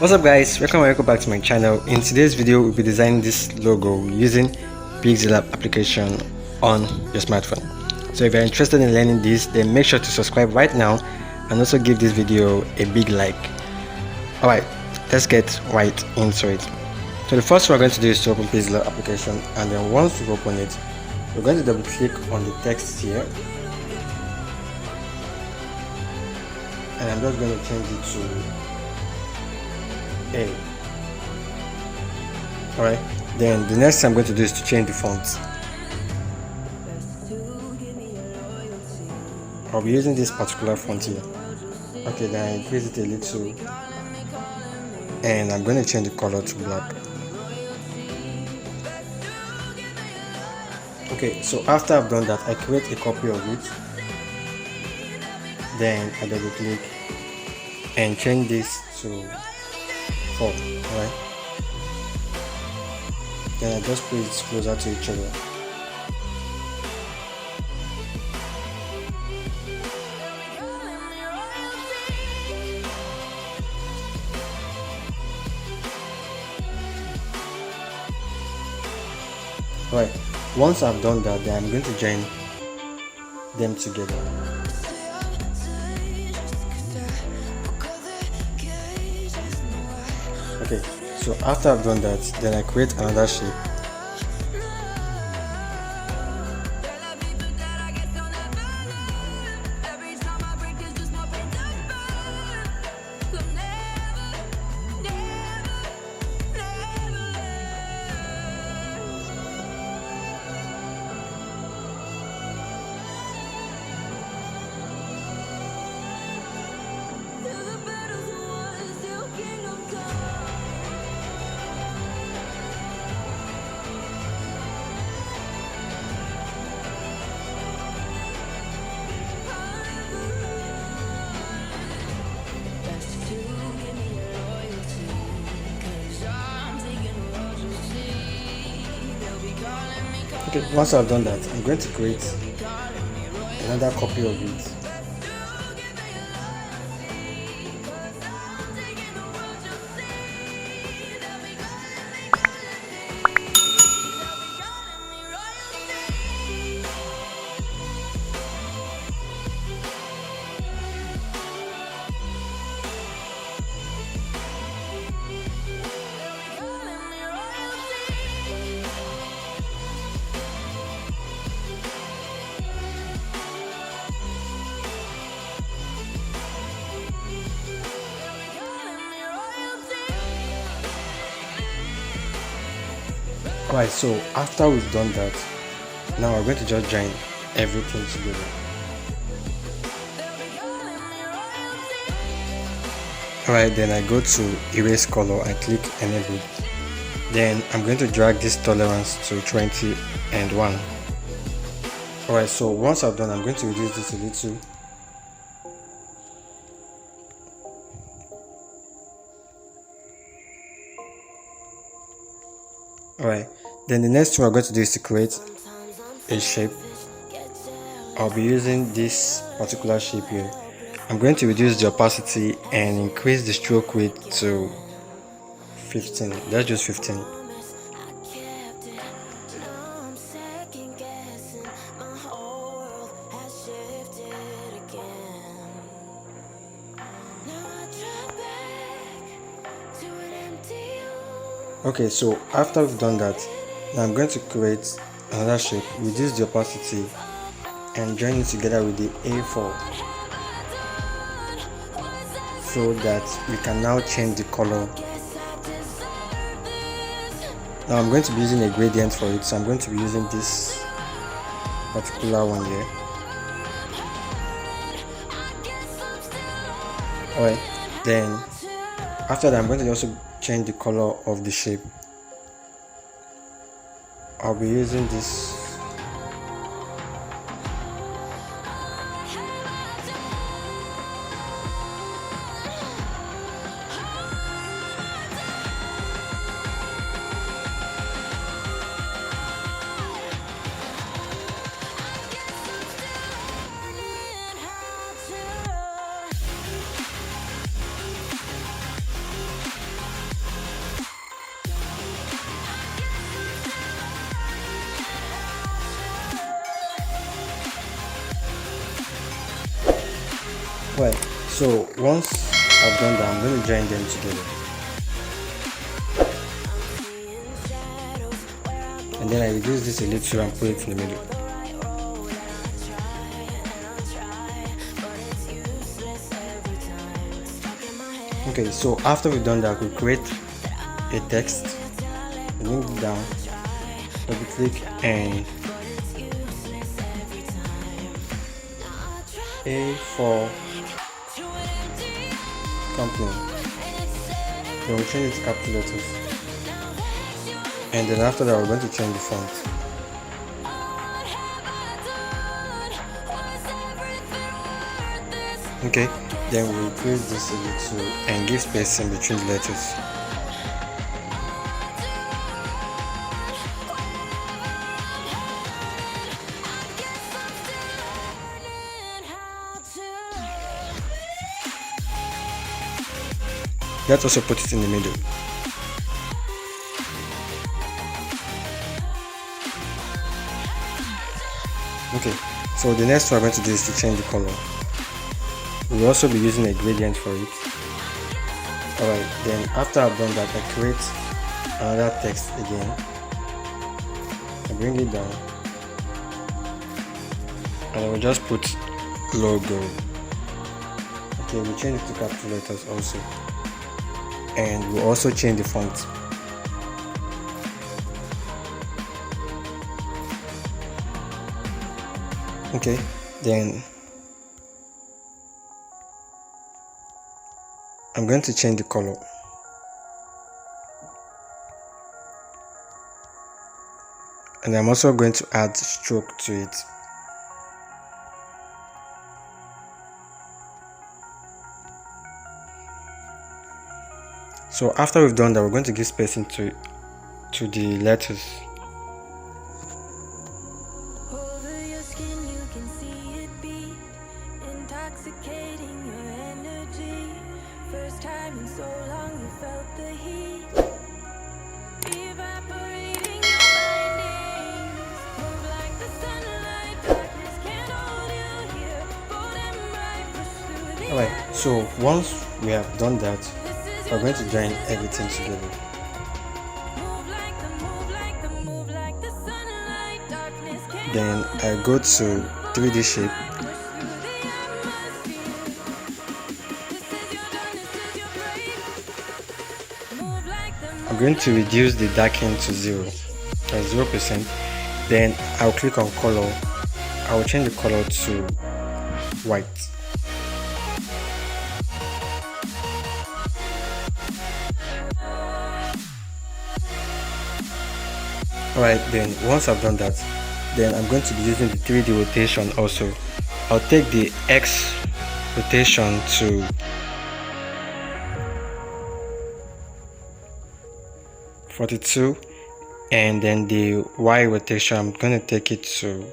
What's up guys, welcome back to my channel. In today's video we'll be designing this logo using Pixellab application on your smartphone. So if you're interested in learning this, then make sure to subscribe right now and also give this video a big like. Alright, let's get right into it. So the first thing we're going to do is to open Pixellab application, and then once we open it, we're going to double click on the text here, and I'm just going to change it to A. Alright, then the next thing I'm going to do is to change the font. I'll be using this particular font here. Okay, then I increase it a little, and I'm going to change the color to black. Okay, so after I've done that, I create a copy of it, then I double click and change this to 4. Alright, then I just put it closer to each other. Right, once I've done that, then I'm going to join them together. Okay, so after I've done that, then I create another shape. Okay, once I've done that, I'm going to create another copy of it. Alright, so after we've done that, now we're going to just join everything together. Alright, then I go to erase color and click enable. Then I'm going to drag this tolerance to 20 and 1. Alright, so once I've done, I'm going to reduce this a little. Alright, then the next thing we're going to do is to create a shape. I'll be using this particular shape here. I'm going to reduce the opacity and increase the stroke width to 15. That's just 15. Okay, so after we've done that, now I'm going to create another shape, reduce the opacity and join it together with the A4, so that we can now change the color. Now I'm going to be using a gradient for it, so I'm going to be using this particular one here. Alright, then after that I'm going to also change the color of the shape. I'll be using this. Right, so once I've done that, I'm going to join them together. And then I reduce this a little and put it in the middle. Okay, so after we've done that, we create a text, link it down, double click, and A4 company. Then we'll change it to capital letters. And then after that, we're going to change the font. Okay, then we'll increase this a little and give spacing between the letters. Let's also put it in the middle. Okay, so the next one I'm going to do is to change the color. We'll also be using a gradient for it. Alright, then after I've done that, I create another text again. I bring it down. And I will just put logo. Okay, we change it to capital letters also. And we'll also change the font. Okay, then I'm going to change the color. And I'm also going to add stroke to it. So after we've done that, we're going to give spacing to the letters. Alright, so once we have done that, we're going to join everything together. Then I go to 3D shape. I'm going to reduce the darken to 0%. Then I'll click on color. I will change the color to white. Alright, then once I've done that, then I'm going to be using the 3D rotation also. I'll take the X rotation to 42, and then the Y rotation, I'm going to take it to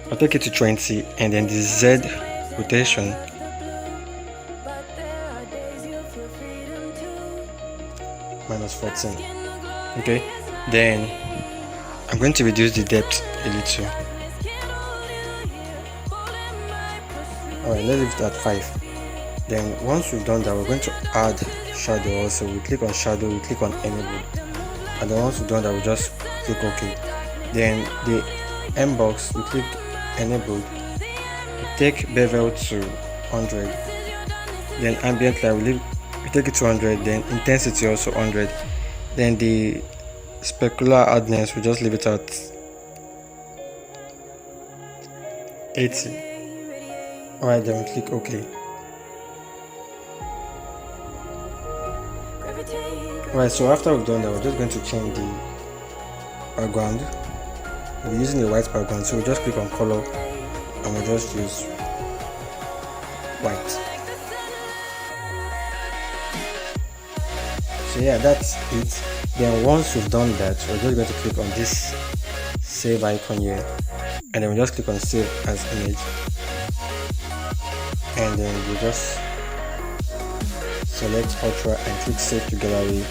I'll take it to 20, and then the Z rotation -14. Okay, then I'm going to reduce the depth a little. Alright, let's leave it at 5. Then once we've done that, we're going to add shadow also. We click on shadow, we click on enable, and then once we've done that, we just click OK. Then the M box, we click enable, we take bevel to 100, then ambient light, we take it to 100, then intensity also 100, then the specular hardness, we just leave it at 80. Alright, then we click OK. Alright, so after we've done that, we're just going to change the background. We're using a white background, so we just click on color and we'll just use white. So yeah, that's it. Then once we've done that, we're just going to click on this save icon here, and then we just click on save as image, and then we just select ultra and click save to gallery,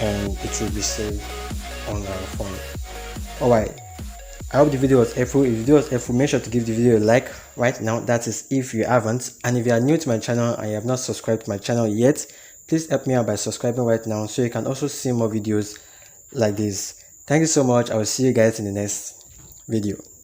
and it will be saved on our phone. Alright, I hope the video was helpful. If the video was helpful, make sure to give the video a like right now. That is if you haven't. And if you are new to my channel and you have not subscribed to my channel yet, please help me out by subscribing right now so you can also see more videos like this. Thank you so much. I will see you guys in the next video.